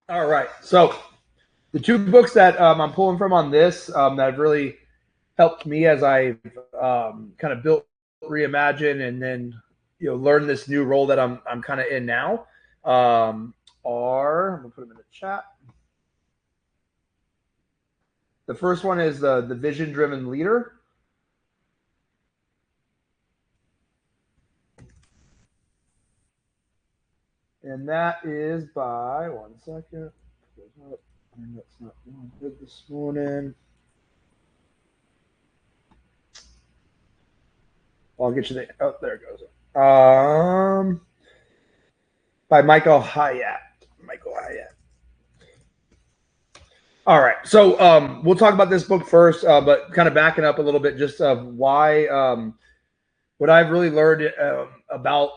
All right. So the two books that I'm pulling from on this that have really helped me as I've kind of built reimagine and then learn this new role that I'm kind of in now are I'm gonna put them in the chat. The first one is the vision driven leader, and that is by one second. That's not good this morning. I'll get you the. Oh, there it goes. By Michael Hyatt. Michael Hyatt. All right. So we'll talk about this book first, but kind of backing up a little bit, just of why what I've really learned about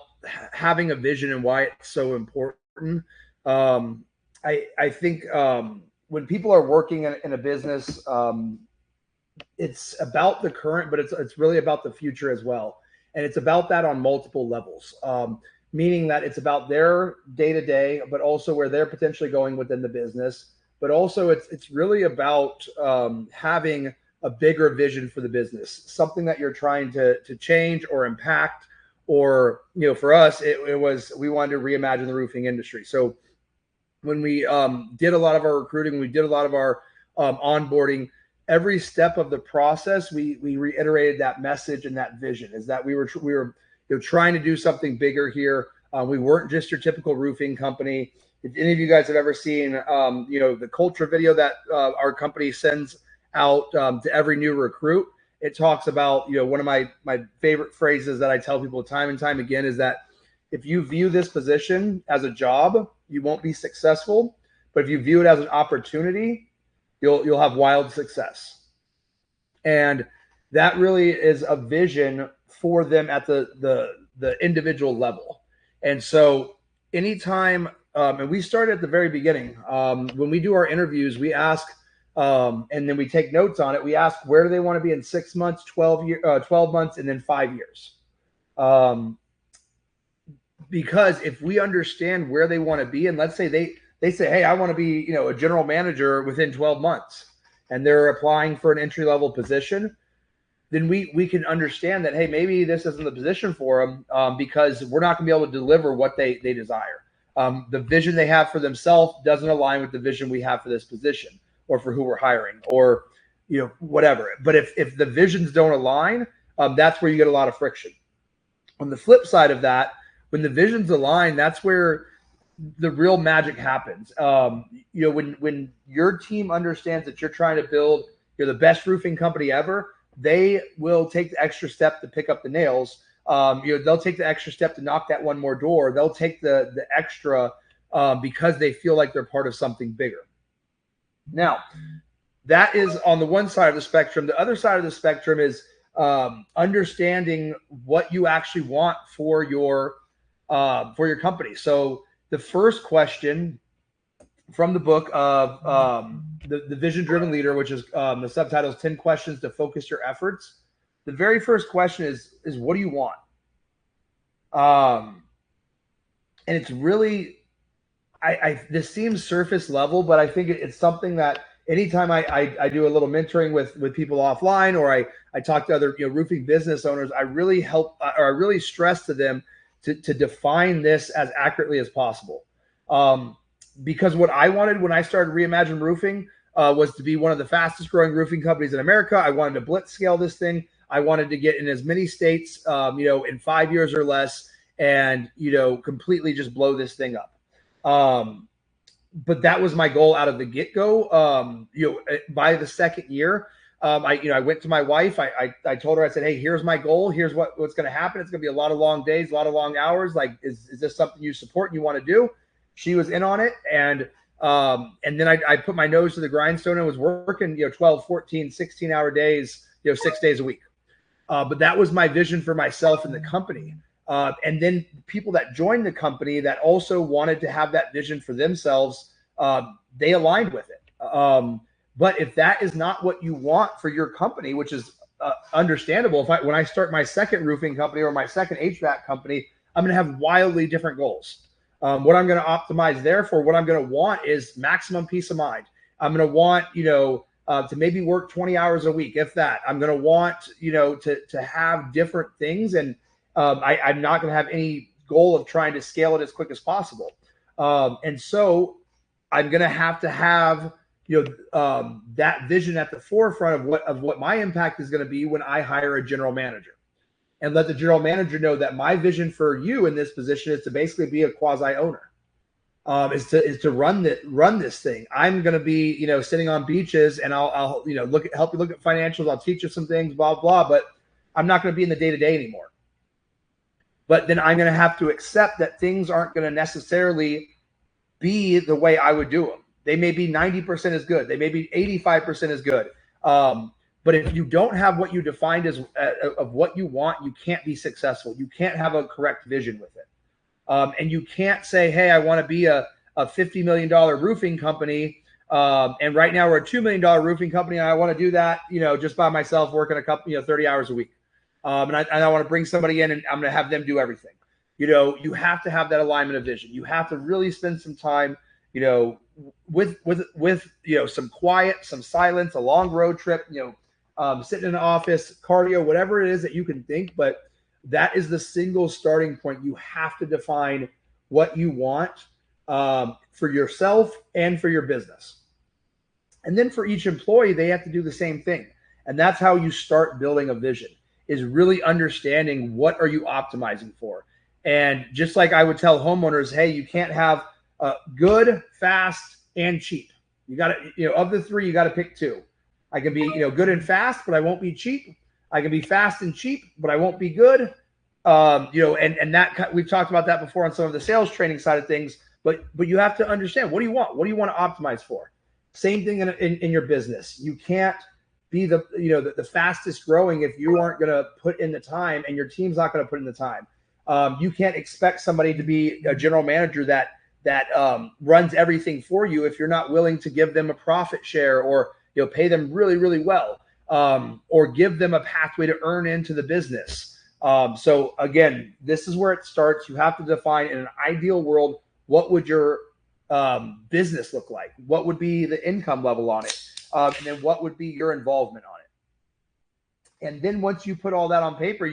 having a vision and why it's so important. I think when people are working in a business, it's about the current, but it's really about the future as well, and it's about that on multiple levels. Meaning that it's about their day to day, but also where they're potentially going within the business. But also, it's really about having a bigger vision for the business, something that you're trying to change or impact. Or for us, it was we wanted to reimagine the roofing industry. So when we did a lot of our recruiting, we did a lot of our onboarding. Every step of the process, we reiterated that message and that vision is that we were trying to do something bigger here. We weren't just your typical roofing company. If any of you guys have ever seen, the culture video that our company sends out to every new recruit, it talks about, one of my favorite phrases that I tell people time and time again is that if you view this position as a job, you won't be successful. But if you view it as an opportunity, you'll have wild success. And that really is a vision for them at the individual level. And so anytime, and we start at the very beginning. When we do our interviews, we ask, and then we take notes on it. We ask where do they want to be in 6 months, 12 months, and then 5 years. Um, because if we understand where they want to be, and let's say they say, hey, I want to be a general manager within 12 months, and they're applying for an entry level position, then we can understand that, hey, maybe this isn't the position for them because we're not going to be able to deliver what they desire. The vision they have for themselves doesn't align with the vision we have for this position or for who we're hiring or whatever. But if the visions don't align, that's where you get a lot of friction. On the flip side of that, when the visions align, that's where the real magic happens. When your team understands that you're trying to build, you're the best roofing company ever, they will take the extra step to pick up the nails. They'll take the extra step to knock that one more door. They'll take the extra because they feel like they're part of something bigger. Now, that is on the one side of the spectrum. The other side of the spectrum is understanding what you actually want for your company. So the first question from the book of the Vision Driven Leader, which is the subtitle is 10 Questions to Focus Your Efforts. The very first question is what do you want? And it's really, this seems surface level, but I think it's something that anytime I do a little mentoring with people offline, or I talk to other roofing business owners, I really help or I really stress to them to define this as accurately as possible. Because what I wanted when I started Reimagine Roofing was to be one of the fastest growing roofing companies in America. I wanted to blitz scale this thing. I wanted to get in as many states, in 5 years or less, and completely just blow this thing up. But that was my goal out of the get go. By the second year, I went to my wife. I told her, I said, hey, here's my goal. Here's what's going to happen. It's going to be a lot of long days, a lot of long hours. Like, is this something you support and you want to do? She was in on it. And then I put my nose to the grindstone and was working, 12, 14, 16-hour days, 6 days a week. But that was my vision for myself and the company. And then people that joined the company that also wanted to have that vision for themselves, they aligned with it. But if that is not what you want for your company, which is understandable, when I start my second roofing company or my second HVAC company, I'm going to have wildly different goals. What I'm going to optimize there for, what I'm going to want is maximum peace of mind. I'm going to want, to maybe work 20 hours a week, if that. I'm going to want, to have different things. And I'm not going to have any goal of trying to scale it as quick as possible. And so I'm going to have, that vision at the forefront of what my impact is going to be when I hire a general manager, and let the general manager know that my vision for you in this position is to basically be a quasi owner, is to run this thing. I'm going to be, sitting on beaches, and I'll help you look at financials. I'll teach you some things, blah, blah, but I'm not going to be in the day to day anymore. But then I'm going to have to accept that things aren't going to necessarily be the way I would do them. They may be 90% as good. They may be 85% as good. But if you don't have what you defined as of what you want, you can't be successful. You can't have a correct vision with it. And you can't say, hey, I want to be a $50 million roofing company. And right now we're a $2 million roofing company. And I want to do that, just by myself, working a couple, 30 hours a week. And I want to bring somebody in, and I'm going to have them do everything. You have to have that alignment of vision. You have to really spend some time, with some quiet, some silence, a long road trip, sitting in an office, cardio, whatever it is that you can think. But that is the single starting point. You have to define what you want for yourself and for your business. And then for each employee, they have to do the same thing. And that's how you start building a vision, is really understanding what are you optimizing for. And just like I would tell homeowners, hey, you can't have good, fast, and cheap. You got to, of the three, you got to pick two. I can be, good and fast, but I won't be cheap. I can be fast and cheap, but I won't be good. And that, we've talked about that before on some of the sales training side of things. But you have to understand, what do you want? What do you want to optimize for? Same thing in your business. You can't be the fastest growing if you aren't going to put in the time, and your team's not going to put in the time. You can't expect somebody to be a general manager that runs everything for you if you're not willing to give them a profit share, or pay them really, really well, or give them a pathway to earn into the business. So again, this is where it starts. You have to define, in an ideal world, what would your business look like? What would be the income level on it? And then what would be your involvement on it? And then once you put all that on paper,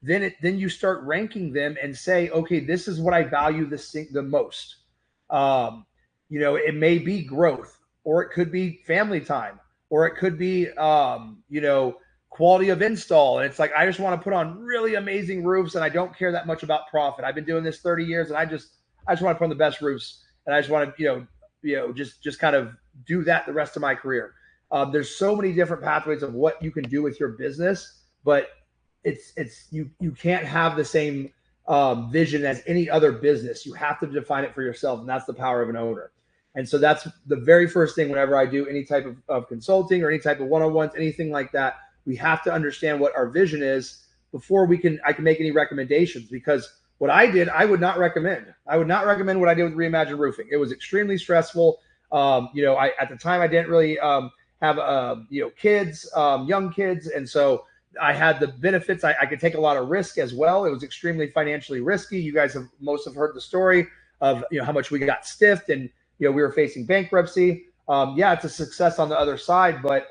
then you start ranking them and say, okay, this is what I value the most. It may be growth, or it could be family time, or it could be, quality of install. And it's like, I just want to put on really amazing roofs, and I don't care that much about profit. I've been doing this 30 years, and I just want to put on the best roofs, and I just want to, just kind of do that the rest of my career. There's so many different pathways of what you can do with your business, but you can't have the same vision as any other business. You have to define it for yourself, and that's the power of an owner. And so that's the very first thing whenever I do any type of consulting or any type of one-on-ones, anything like that. We have to understand what our vision is before I can make any recommendations. Because what I did, I would not recommend. I would not recommend what I did with Reimagine Roofing. It was extremely stressful. At the time I didn't really have kids, young kids, and so I had the benefits. I could take a lot of risk as well. It was extremely financially risky. You guys have heard the story of how much we got stiffed, and we were facing bankruptcy. It's a success on the other side, but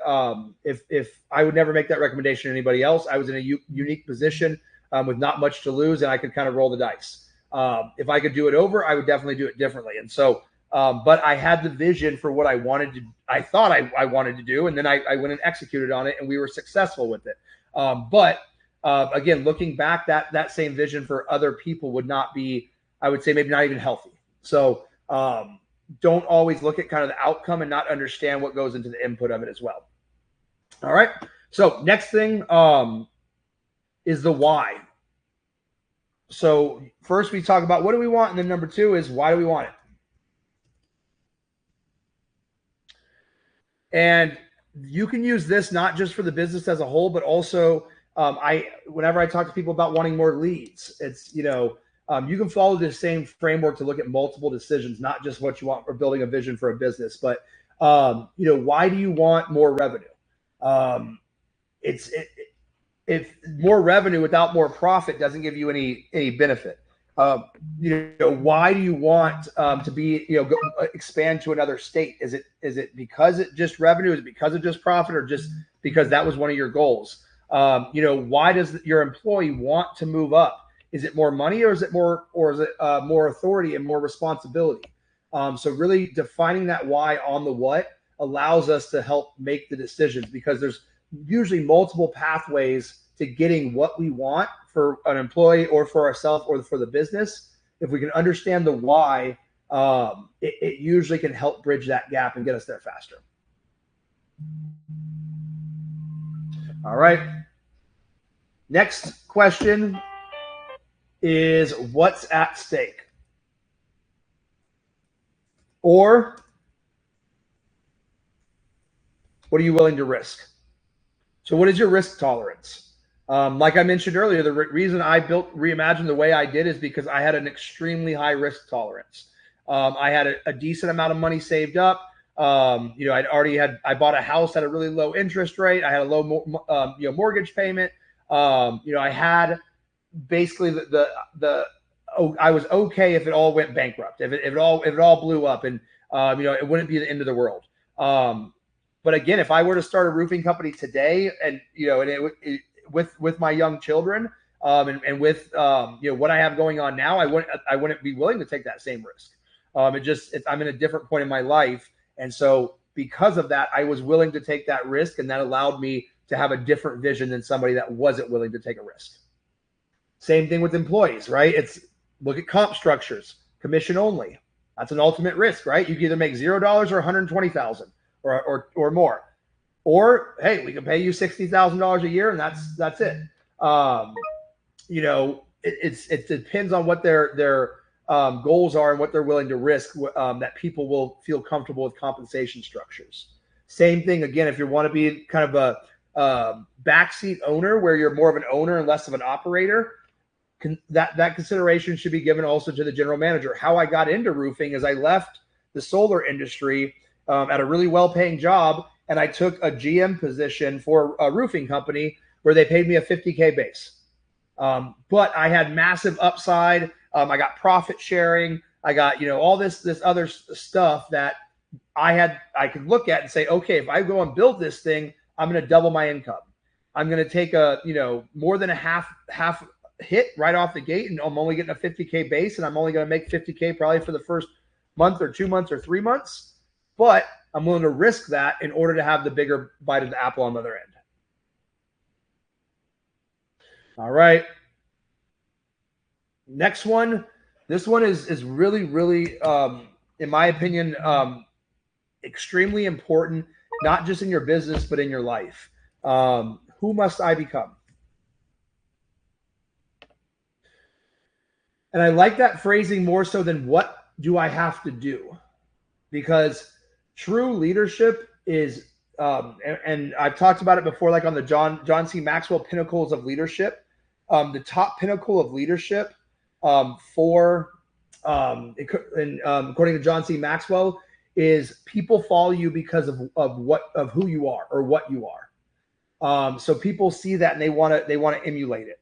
if I would never make that recommendation to anybody else. I was in a unique position with not much to lose, and I could kind of roll the dice. If I could do it over, I would definitely do it differently. And so, but I had the vision for what I thought I wanted to do, and then I went and executed on it, and we were successful with it. But again, looking back, that same vision for other people would not be, I would say, maybe not even healthy. So don't always look at kind of the outcome and not understand what goes into the input of it as well. All right. So next thing is the why. So first we talk about what do we want, and then number two is why do we want it? And you can use this not just for the business as a whole, but also whenever I talk to people about wanting more leads, it's, you can follow the same framework to look at multiple decisions, not just what you want for building a vision for a business, but, why do you want more revenue? If more revenue without more profit doesn't give you any benefit. Why do you want to be, expand to another state? Is it because it just revenue? Is it because of just profit, or just because that was one of your goals? Why does your employee want to move up? Is it more money, or is it more authority and more responsibility? So really defining that why on the what allows us to help make the decisions, because there's usually multiple pathways to getting what we want for an employee or for ourselves or for the business. If we can understand the why, it usually can help bridge that gap and get us there faster. All right. Next question is, what's at stake? Or what are you willing to risk? So what is your risk tolerance? Like I mentioned earlier, the reason I reimagined the way I did is because I had an extremely high risk tolerance. I had a decent amount of money saved up. I bought a house at a really low interest rate. I had a low, mortgage payment. I had basically I was okay if it all went bankrupt, if it all blew up, and it wouldn't be the end of the world. But again, if I were to start a roofing company today, and with my young children, and with what I have going on now, I wouldn't be willing to take that same risk. I'm in a different point in my life, and so because of that, I was willing to take that risk, and that allowed me to have a different vision than somebody that wasn't willing to take a risk. Same thing with employees, right? Look at comp structures, commission only. That's an ultimate risk, right? You can either make $0 or 120,000 or more, or hey, we can pay you $60,000 a year, and that's it. It depends on what their goals are and what they're willing to risk. That people will feel comfortable with compensation structures. Same thing again, if you want to be kind of a backseat owner, where you're more of an owner and less of an operator. That consideration should be given also to the general manager. How I got into roofing is I left the solar industry at a really well-paying job, and I took a GM position for a roofing company where they paid me a $50K base. But I had massive upside. I got profit sharing. I got all this other stuff that I could look at and say, okay, if I go and build this thing, I'm going to double my income. I'm going to take more than a half hit right off the gate, and I'm only getting a $50K base, and I'm only going to make $50K probably for the first month or 2 months or 3 months, but I'm willing to risk that in order to have the bigger bite of the apple on the other end. All right. Next one. This one is really, really, in my opinion, extremely important, not just in your business, but in your life. Who must I become? And I like that phrasing more so than what do I have to do? Because true leadership is, and I've talked about it before, like on the John C. Maxwell Pinnacles of Leadership. The top pinnacle of leadership according to John C. Maxwell, is people follow you because of who you are or what you are. So people see that and they want to emulate it.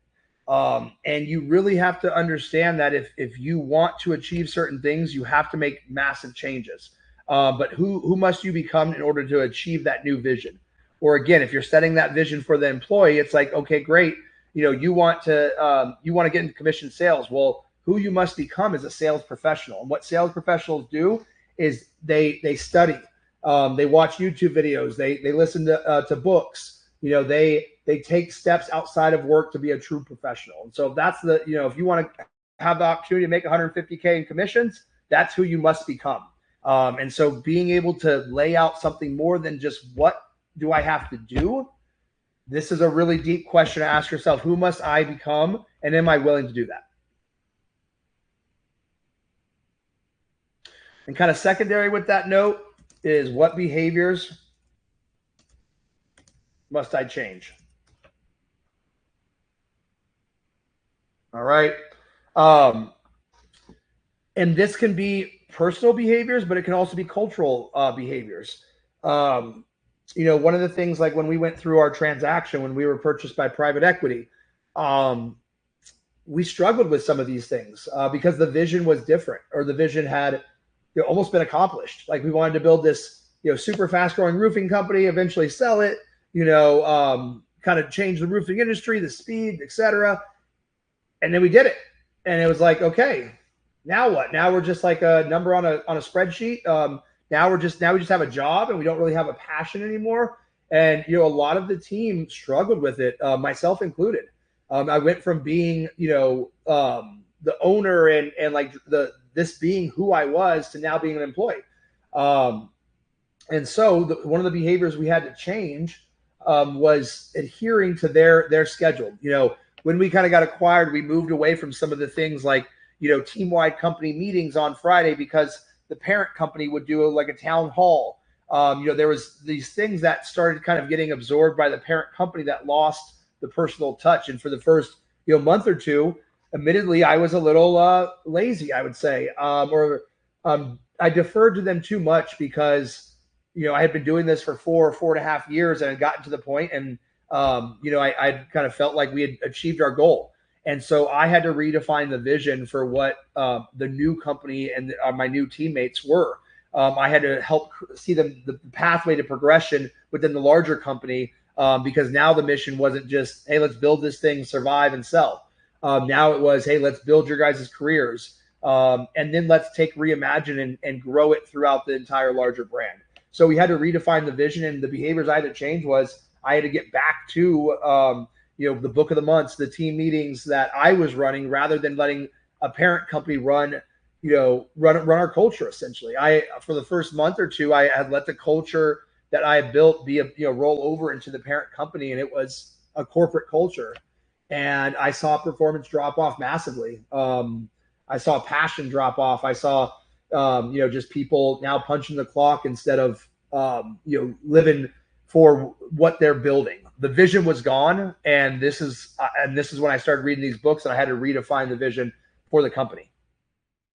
And you really have to understand that if you want to achieve certain things, you have to make massive changes. But who must you become in order to achieve that new vision? Or again, if you're setting that vision for the employee, it's like, okay, great. You want to get into commission sales. Well, who you must become is a sales professional. And what sales professionals do is they study, they watch YouTube videos, they listen to books. They take steps outside of work to be a true professional. And so that's if you want to have the opportunity to make 150K in commissions, that's who you must become. And so being able to lay out something more than just what do I have to do? This is a really deep question to ask yourself. Who must I become? And am I willing to do that? And kind of secondary with that note is, what behaviors must I change? All right. And this can be personal behaviors, but it can also be cultural behaviors. One of the things, like when we went through our transaction, when we were purchased by private equity, we struggled with some of these things because the vision was different, or the vision had almost been accomplished. Like we wanted to build this super fast growing roofing company, eventually sell it, kind of change the roofing industry, the speed, etc. And then we did it, and it was like, okay, now what? Now we're just like a number on a spreadsheet. Now we just have a job, and we don't really have a passion anymore. And a lot of the team struggled with it, myself included. I went from being the owner and like this being who I was to now being an employee. And so one of the behaviors we had to change was adhering to their schedule. When we kind of got acquired, we moved away from some of the things like team-wide company meetings on Friday, because the parent company would do like a town hall. There was these things that started kind of getting absorbed by the parent company that lost the personal touch. And for the first month or two, admittedly, I was a little lazy, I would say, or I deferred to them too much because I had been doing this for 4.5 years, and had gotten to the point, and I kind of felt like we had achieved our goal. And so I had to redefine the vision for what the new company and my new teammates were. I had to help see the pathway to progression within the larger company, because now the mission wasn't just, hey, let's build this thing, survive, and sell. Now it was, hey, let's build your guys' careers. And then let's take Reimagine and grow it throughout the entire larger brand. So we had to redefine the vision, and the behaviors I had to change was I had to get back to the book of the months, the team meetings that I was running, rather than letting a parent company run our culture. Essentially, for the first month or two, I had let the culture that I had built be roll over into the parent company, and it was a corporate culture. And I saw performance drop off massively. I saw passion drop off. I saw just people now punching the clock instead of living for what they're building. The vision was gone, and this is when I started reading these books, and I had to redefine the vision for the company.